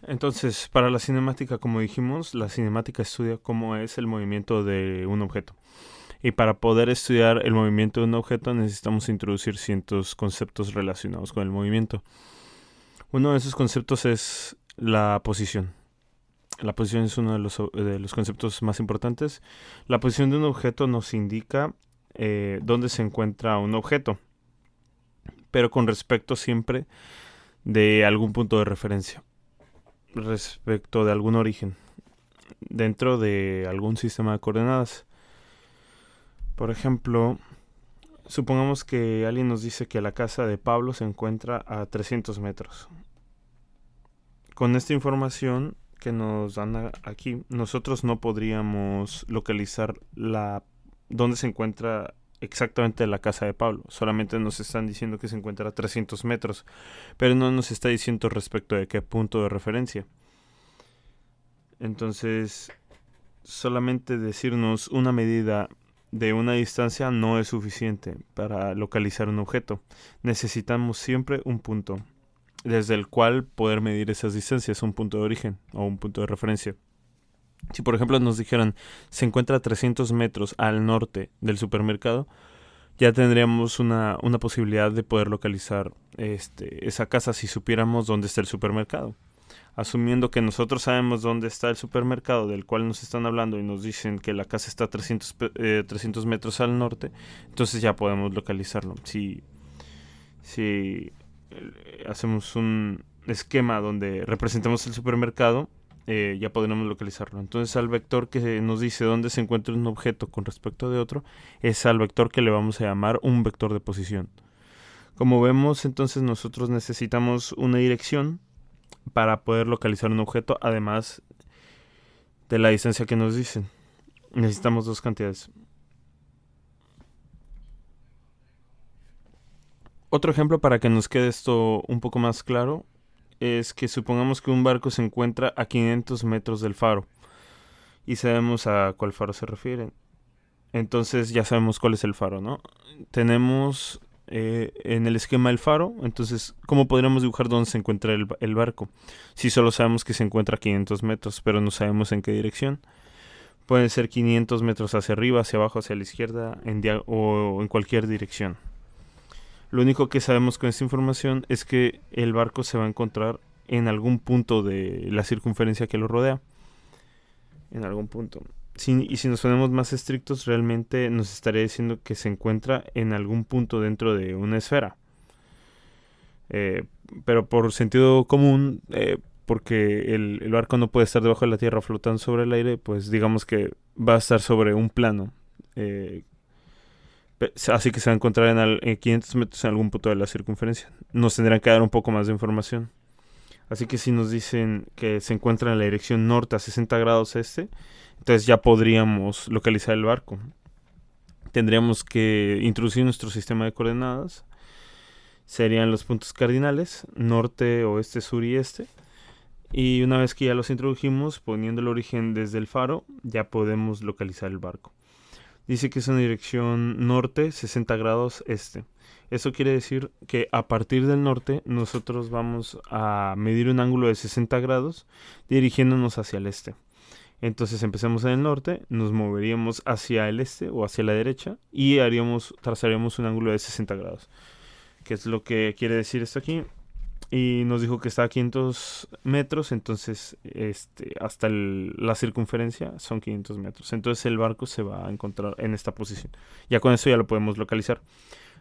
Entonces, para la cinemática, como dijimos, la cinemática estudia cómo es el movimiento de un objeto. Y para poder estudiar el movimiento de un objeto necesitamos introducir ciertos conceptos relacionados con el movimiento. Uno de esos conceptos es la posición. La posición es uno de los conceptos más importantes. La posición de un objeto nos indica dónde se encuentra un objeto, pero con respecto siempre de algún punto de referencia, respecto de algún origen, dentro de algún sistema de coordenadas. Por ejemplo, supongamos que alguien nos dice que la casa de Pablo se encuentra a 300 metros. Con esta información que nos dan aquí, nosotros no podríamos localizar dónde se encuentra exactamente la casa de Pablo. Solamente nos están diciendo que se encuentra a 300 metros, pero no nos está diciendo respecto de qué punto de referencia. Entonces, solamente decirnos una medida de una distancia no es suficiente para localizar un objeto. Necesitamos siempre un punto desde el cual poder medir esas distancias, un punto de origen o un punto de referencia. Si por ejemplo nos dijeran se encuentra a 300 metros al norte del supermercado, ya tendríamos una posibilidad de poder localizar esa casa si supiéramos dónde está el supermercado. Asumiendo que nosotros sabemos dónde está el supermercado del cual nos están hablando y nos dicen que la casa está a 300 metros al norte, entonces ya podemos localizarlo. Si hacemos un esquema donde representamos el supermercado, ya podremos localizarlo. Entonces al vector que nos dice dónde se encuentra un objeto con respecto de otro, es al vector que le vamos a llamar un vector de posición. Como vemos, entonces nosotros necesitamos una dirección para poder localizar un objeto, además de la distancia que nos dicen. Necesitamos dos cantidades. Otro ejemplo para que nos quede esto un poco más claro es que supongamos que un barco se encuentra a 500 metros del faro y sabemos a cuál faro se refiere. Entonces ya sabemos cuál es el faro, ¿no? Tenemos en el esquema el faro, entonces ¿cómo podríamos dibujar dónde se encuentra el barco? Si solo sabemos que se encuentra a 500 metros, pero no sabemos en qué dirección. Pueden ser 500 metros hacia arriba, hacia abajo, hacia la izquierda o en cualquier dirección. Lo único que sabemos con esta información es que el barco se va a encontrar en algún punto de la circunferencia que lo rodea. En algún punto. Y si nos ponemos más estrictos, realmente nos estaría diciendo que se encuentra en algún punto dentro de una esfera. Pero por sentido común, porque el barco no puede estar debajo de la tierra flotando sobre el aire, pues digamos que va a estar sobre un plano. Así que se va a encontrar en 500 metros en algún punto de la circunferencia. Nos tendrán que dar un poco más de información. Así que si nos dicen que se encuentra en la dirección norte a 60 grados este, entonces ya podríamos localizar el barco. Tendríamos que introducir nuestro sistema de coordenadas. Serían los puntos cardinales, norte, oeste, sur y este. Y una vez que ya los introdujimos, poniendo el origen desde el faro, ya podemos localizar el barco. Dice que es una dirección norte, 60 grados este. Eso quiere decir que a partir del norte nosotros vamos a medir un ángulo de 60 grados dirigiéndonos hacia el este. Entonces empezamos en el norte, nos moveríamos hacia el este o hacia la derecha y trazaríamos un ángulo de 60 grados. ¿Qué es lo que quiere decir esto aquí? Y nos dijo que está a 500 metros, entonces hasta la circunferencia son 500 metros. Entonces el barco se va a encontrar en esta posición. Ya con eso ya lo podemos localizar.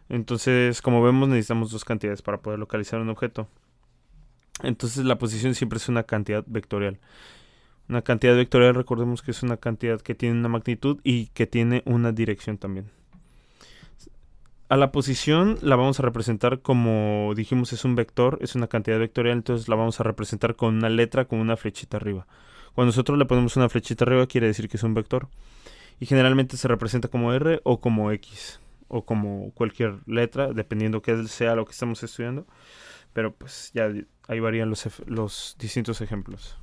Entonces, como vemos, necesitamos dos cantidades para poder localizar un objeto. Entonces la posición siempre es una cantidad vectorial. Una cantidad vectorial, recordemos que es una cantidad que tiene una magnitud y que tiene una dirección también. A la posición la vamos a representar como dijimos, es un vector, es una cantidad vectorial, entonces la vamos a representar con una letra, con una flechita arriba. Cuando nosotros le ponemos una flechita arriba quiere decir que es un vector. Y generalmente se representa como R o como X o como cualquier letra, dependiendo qué sea lo que estamos estudiando. Pero pues ya ahí varían los distintos ejemplos.